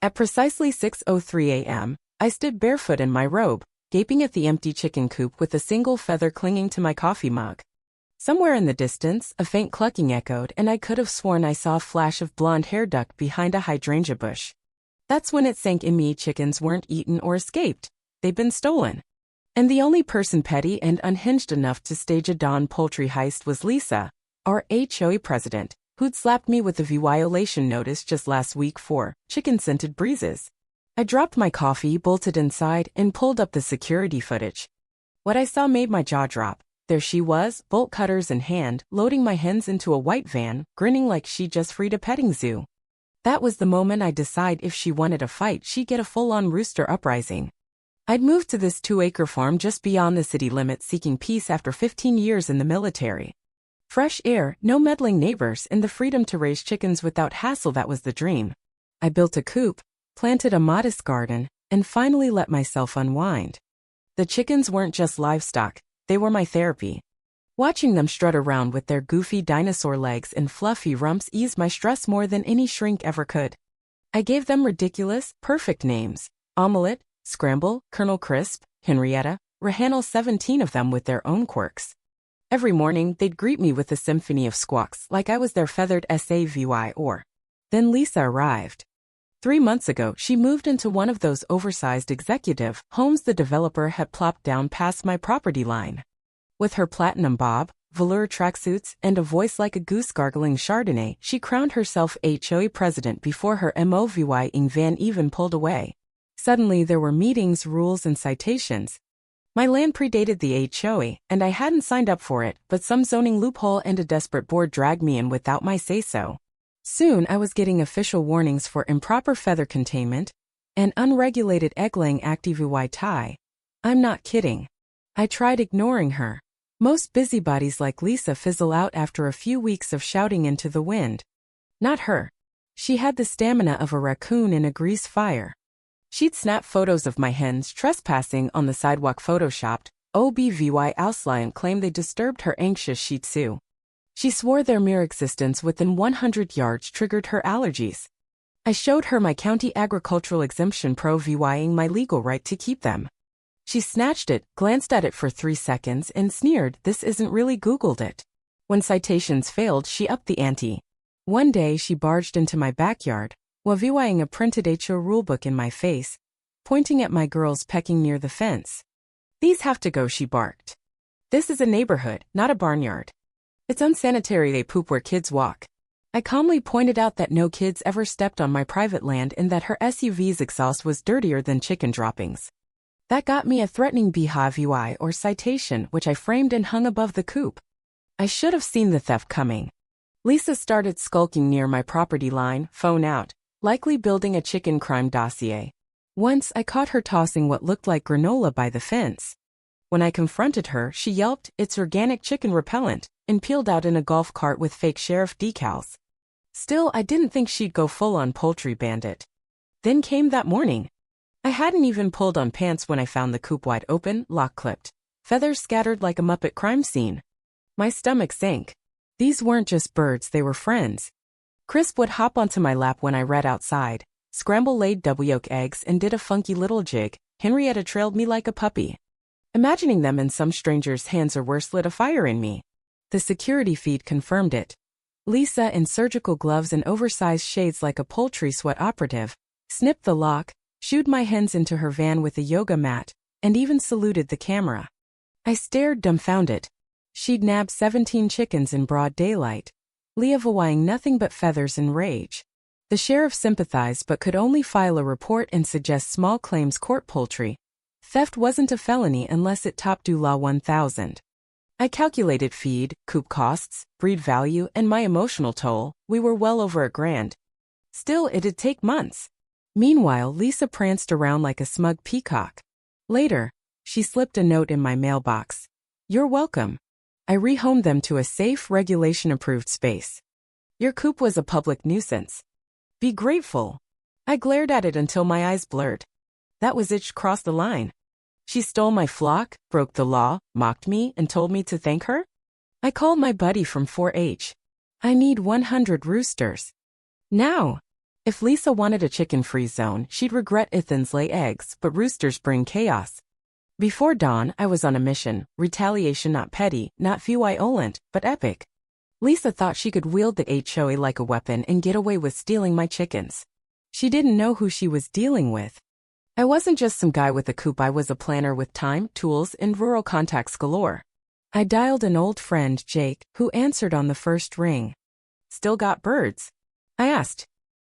At precisely 6:03 a.m., I stood barefoot in my robe, gaping at the empty chicken coop with a single feather clinging to my coffee mug. Somewhere in the distance, a faint clucking echoed, and I could have sworn I saw a flash of blonde hair ducked behind a hydrangea bush. That's when it sank in me: chickens weren't eaten or escaped. They'd been stolen. And the only person petty and unhinged enough to stage a dawn poultry heist was Lisa, our HOA president, who'd slapped me with a violation notice just last week for chicken-scented breezes. I dropped my coffee, bolted inside, and pulled up the security footage. What I saw made my jaw drop. There she was, bolt cutters in hand, loading my hens into a white van, grinning like she'd just freed a petting zoo. That was the moment I'd decide if she wanted a fight, she'd get a full-on rooster uprising. I'd moved to this 2-acre farm just beyond the city limits, seeking peace after 15 years in the military. Fresh air, no meddling neighbors, and the freedom to raise chickens without hassle, that was the dream. I built a coop, planted a modest garden, and finally let myself unwind. The chickens weren't just livestock, they were my therapy. Watching them strut around with their goofy dinosaur legs and fluffy rumps eased my stress more than any shrink ever could. I gave them ridiculous, perfect names: Omelette, Scramble, Colonel Crisp, Henrietta, Rahanel, 17 of them with their own quirks. Every morning, they'd greet me with a symphony of squawks like I was their feathered savior. Then Lisa arrived. 3 months ago, she moved into one of those oversized executive homes the developer had plopped down past my property line. With her platinum bob, velour tracksuits, and a voice like a goose gargling Chardonnay, she crowned herself HOA president before her moving van even pulled away. Suddenly there were meetings, rules, and citations. My land predated the HOA, and I hadn't signed up for it, but some zoning loophole and a desperate board dragged me in without my say-so. Soon I was getting official warnings for improper feather containment and unregulated egg-laying activity. I'm not kidding. I tried ignoring her. Most busybodies like Lisa fizzle out after a few weeks of shouting into the wind. Not her. She had the stamina of a raccoon in a grease fire. She'd snap photos of my hens trespassing on the sidewalk, photoshopped OBVY Ausleihen, claimed they disturbed her anxious Shih Tzu. She swore their mere existence within 100 yards triggered her allergies. I showed her my county agricultural exemption, pro-VYing my legal right to keep them. She snatched it, glanced at it for 3 seconds, and sneered, "This isn't really Googled it." When citations failed, she upped the ante. One day she barged into my backyard, waviwaying a printed HO rulebook in my face, pointing at my girls pecking near the fence. "These have to go," she barked. "This is a neighborhood, not a barnyard. It's unsanitary, they poop where kids walk." I calmly pointed out that no kids ever stepped on my private land and that her SUV's exhaust was dirtier than chicken droppings. That got me a threatening BHVY or citation, which I framed and hung above the coop. I should have seen the theft coming. Lisa started skulking near my property line, phone out, likely building a chicken crime dossier. Once I caught her tossing what looked like granola by the fence. When I confronted her, she yelped, "It's organic chicken repellent," and peeled out in a golf cart with fake sheriff decals. Still, I didn't think she'd go full-on poultry bandit. Then came that morning. I hadn't even pulled on pants when I found the coop wide open, lock clipped, feathers scattered like a Muppet crime scene. My stomach sank. These weren't just birds, they were friends. Crisp would hop onto my lap when I read outside. Scramble laid double yolk eggs and did a funky little jig. Henrietta trailed me like a puppy. Imagining them in some stranger's hands or worse lit a fire in me. The security feed confirmed it. Lisa, in surgical gloves and oversized shades like a poultry sweat operative, snipped the lock, shooed my hens into her van with a yoga mat, and even saluted the camera. I stared dumbfounded. She'd nabbed 17 chickens in broad daylight, leaving nothing but feathers and rage. The sheriff sympathized but could only file a report and suggest small claims court. Poultry theft wasn't a felony unless it topped law 1000. I calculated feed, coop costs, breed value, and my emotional toll. We were well over $1,000. Still, it'd take months. Meanwhile, Lisa pranced around like a smug peacock. Later, she slipped a note in my mailbox. "You're welcome. I rehomed them to a safe, regulation-approved space. Your coop was a public nuisance. Be grateful." I glared at it until my eyes blurred. That was it. Crossed the line. She stole my flock, broke the law, mocked me, and told me to thank her? I called my buddy from 4-H. "I need 100 roosters. Now." If Lisa wanted a chicken-free zone, she'd regret Ithans lay eggs, but roosters bring chaos. Before dawn, I was on a mission, retaliation not petty, not violent, but epic. Lisa thought she could wield the HOA like a weapon and get away with stealing my chickens. She didn't know who she was dealing with. I wasn't just some guy with a coop, I was a planner with time, tools, and rural contacts galore. I dialed an old friend, Jake, who answered on the first ring. "Still got birds?" I asked.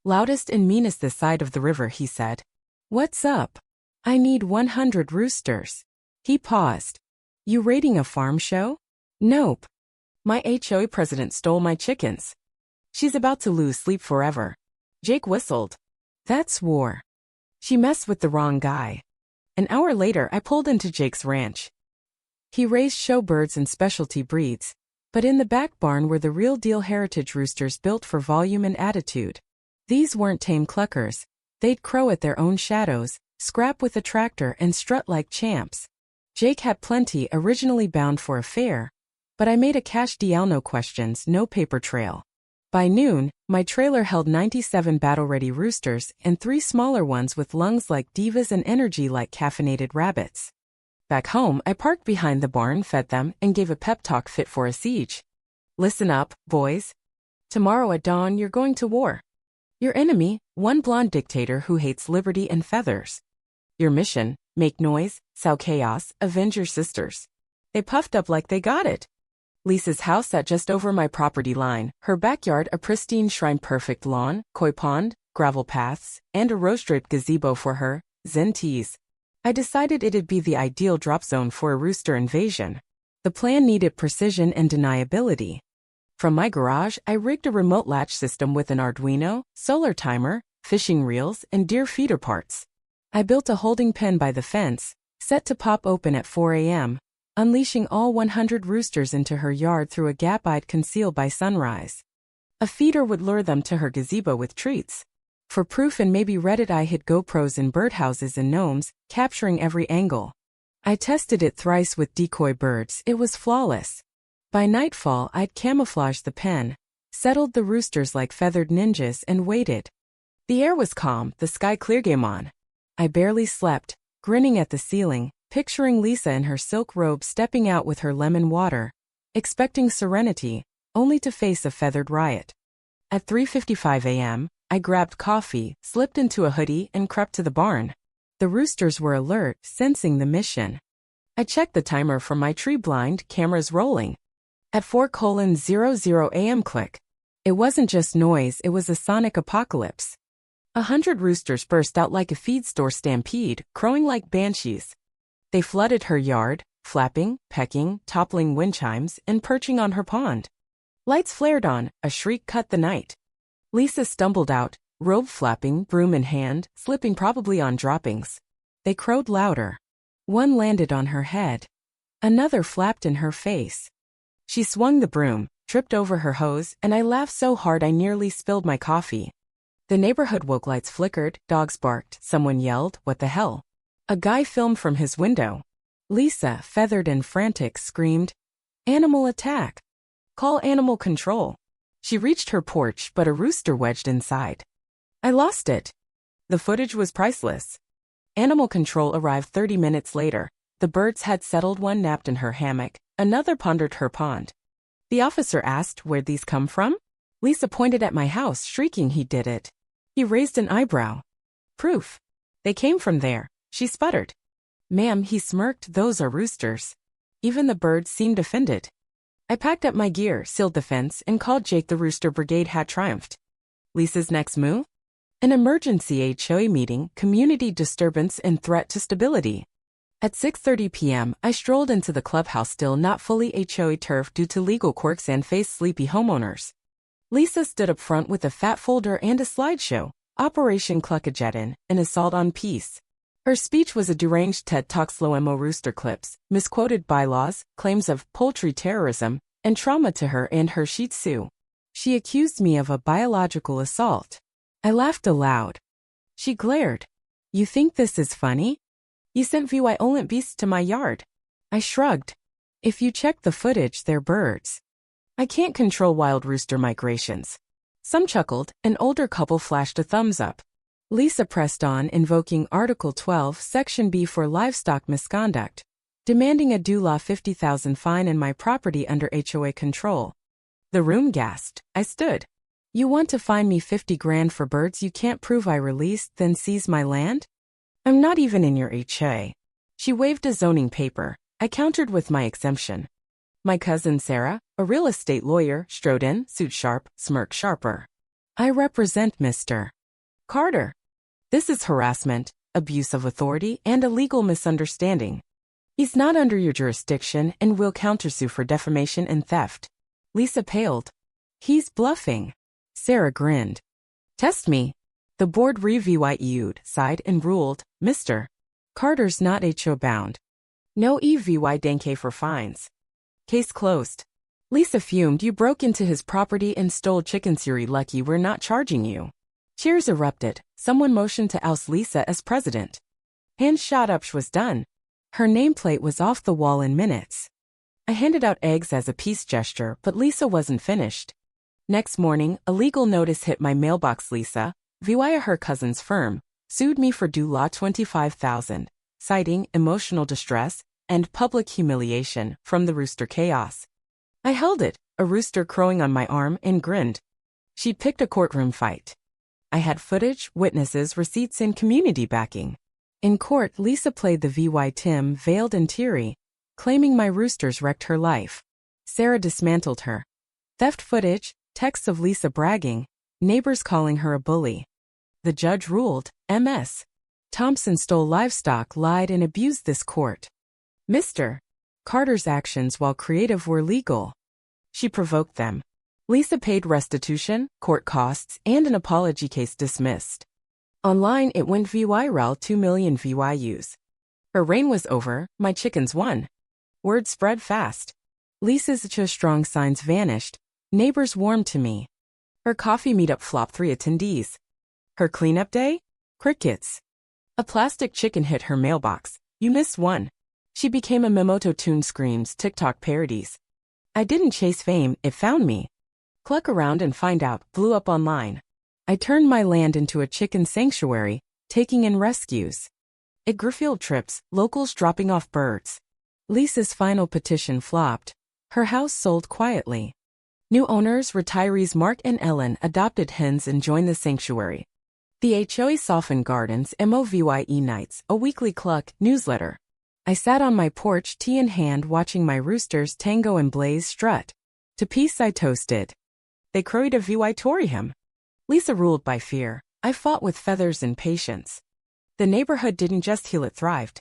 "Loudest and meanest this side of the river," he said. "What's up?" "I need 100 roosters." He paused. "You raiding a farm show?" "Nope. My HOA president stole my chickens. She's about to lose sleep forever." Jake whistled. "That's war. She messed with the wrong guy." An hour later, I pulled into Jake's ranch. He raised show birds and specialty breeds, but in the back barn were the real-deal heritage roosters built for volume and attitude. These weren't tame cluckers. They'd crow at their own shadows, scrap with a tractor, and strut like champs. Jake had plenty, originally bound for a fair, but I made a cash deal, no questions, no paper trail. By noon, my trailer held 97 battle-ready roosters and 3 smaller ones with lungs like divas and energy like caffeinated rabbits. Back home, I parked behind the barn, fed them, and gave a pep talk fit for a siege. "Listen up, boys. Tomorrow at dawn, you're going to war. Your enemy, one blonde dictator who hates liberty and feathers. Your mission, make noise, sow chaos, avenge your sisters." They puffed up like they got it. Lisa's house sat just over my property line, her backyard a pristine shrine-perfect lawn, koi pond, gravel paths, and a rose-draped gazebo for her, zen teas. I decided it'd be the ideal drop zone for a rooster invasion. The plan needed precision and deniability. From my garage, I rigged a remote latch system with an Arduino, solar timer, fishing reels, and deer feeder parts. I built a holding pen by the fence, set to pop open at 4 a.m., unleashing all 100 roosters into her yard through a gap I'd conceal by sunrise. A feeder would lure them to her gazebo with treats. For proof and maybe Reddit, I hid GoPros in birdhouses and gnomes, capturing every angle. I tested it thrice with decoy birds. It was flawless. By nightfall, I'd camouflaged the pen, settled the roosters like feathered ninjas, and waited. The air was calm, the sky clear, game on. I barely slept, grinning at the ceiling, picturing Lisa in her silk robe stepping out with her lemon water, expecting serenity, only to face a feathered riot. At 3:55 a.m., I grabbed coffee, slipped into a hoodie, and crept to the barn. The roosters were alert, sensing the mission. I checked the timer from my tree blind, cameras rolling. At 4:00 a.m. click. It wasn't just noise, it was a sonic apocalypse. 100 roosters burst out like a feed store stampede, crowing like banshees. They flooded her yard, flapping, pecking, toppling wind chimes, and perching on her pond. Lights flared on, a shriek cut the night. Lisa stumbled out, robe flapping, broom in hand, slipping probably on droppings. They crowed louder. One landed on her head. Another flapped in her face. She swung the broom, tripped over her hose, and I laughed so hard I nearly spilled my coffee. The neighborhood woke, lights flickered, dogs barked, someone yelled, "What the hell?" A guy filmed from his window. Lisa, feathered and frantic, screamed, "Animal attack! Call animal control." She reached her porch, but a rooster wedged inside. I lost it. The footage was priceless. Animal control arrived 30 minutes later. The birds had settled, one napped in her hammock, another pondered her pond. The officer asked, "Where'd these come from?" Lisa pointed at my house, shrieking he did it. He raised an eyebrow. "Proof. They came from there," she sputtered. "Ma'am," he smirked, "those are roosters." Even the birds seemed offended. I packed up my gear, sealed the fence, and called Jake. The rooster brigade had triumphed. Lisa's next move? An emergency HOA meeting, community disturbance, and threat to stability. At 6:30 p.m., I strolled into the clubhouse, still not fully HOA turf due to legal quirks, and faced sleepy homeowners. Lisa stood up front with a fat folder and a slideshow, Operation Cluckageddon, an assault on peace. Her speech was a deranged TED Talk, slow-mo rooster clips, misquoted bylaws, claims of poultry terrorism, and trauma to her and her Shih Tzu. She accused me of a biological assault. I laughed aloud. She glared. "You think this is funny? You sent violent beasts to my yard." I shrugged. "If you check the footage, they're birds. I can't control wild rooster migrations. Some chuckled, an older couple flashed a thumbs up. Lisa pressed on, invoking Article 12, Section B for livestock misconduct, demanding a DULA 50,000 fine and my property under HOA control. The room gasped. I stood. You want to fine me 50 grand for birds you can't prove I released, then seize my land? I'm not even in your HOA. She waved a zoning paper. I countered with my exemption. My cousin Sarah, a real estate lawyer, strode in, suit sharp, smirk sharper. I represent Mr. Carter. This is harassment, abuse of authority, and a legal misunderstanding. He's not under your jurisdiction and will countersue for defamation and theft. Lisa paled. He's bluffing. Sarah grinned. Test me. The board reviewed, sighed, and ruled, Mr. Carter's not HO bound. No EVY denke for fines. Case closed. Lisa fumed. You broke into his property and stole chicken siri. Lucky we're not charging you. Cheers erupted. Someone motioned to oust Lisa as president. Hands shot up. She was done. Her nameplate was off the wall in minutes. I handed out eggs as a peace gesture, but Lisa wasn't finished. Next morning, a legal notice hit my mailbox. Lisa, via her cousin's firm, sued me for DULA 25,000, citing emotional distress and public humiliation from the rooster chaos. I held it, a rooster crowing on my arm, and grinned. She'd picked a courtroom fight. I had footage, witnesses, receipts, and community backing. In court, Lisa played the VY Tim, veiled and teary, claiming my roosters wrecked her life. Sarah dismantled her. Theft footage, texts of Lisa bragging, neighbors calling her a bully. The judge ruled, Ms. Thompson stole livestock, lied, and abused this court. Mr. Carter's actions, while creative, were legal. She provoked them. Lisa paid restitution, court costs, and an apology. Case dismissed. Online it went viral, 2 million VYUs. Her reign was over, my chickens won. Word spread fast. Lisa's strong signs vanished. Neighbors warmed to me. Her coffee meetup flopped 3 attendees. Her cleanup day? Crickets. A plastic chicken hit her mailbox. You missed one. She became a Mimoto tune screams, TikTok parodies. I didn't chase fame, it found me. Cluck around and find out, blew up online. I turned my land into a chicken sanctuary, taking in rescues. It grew field trips, locals dropping off birds. Lisa's final petition flopped. Her house sold quietly. New owners, retirees Mark and Ellen, adopted hens and joined the sanctuary. The HOA softened gardens, MOVYE nights, a weekly cluck newsletter. I sat on my porch, tea in hand, watching my roosters tango and blaze strut. To peace I toasted. They crowed a Vitorium. Lisa ruled by fear. I fought with feathers and patience. The neighborhood didn't just heal, it thrived.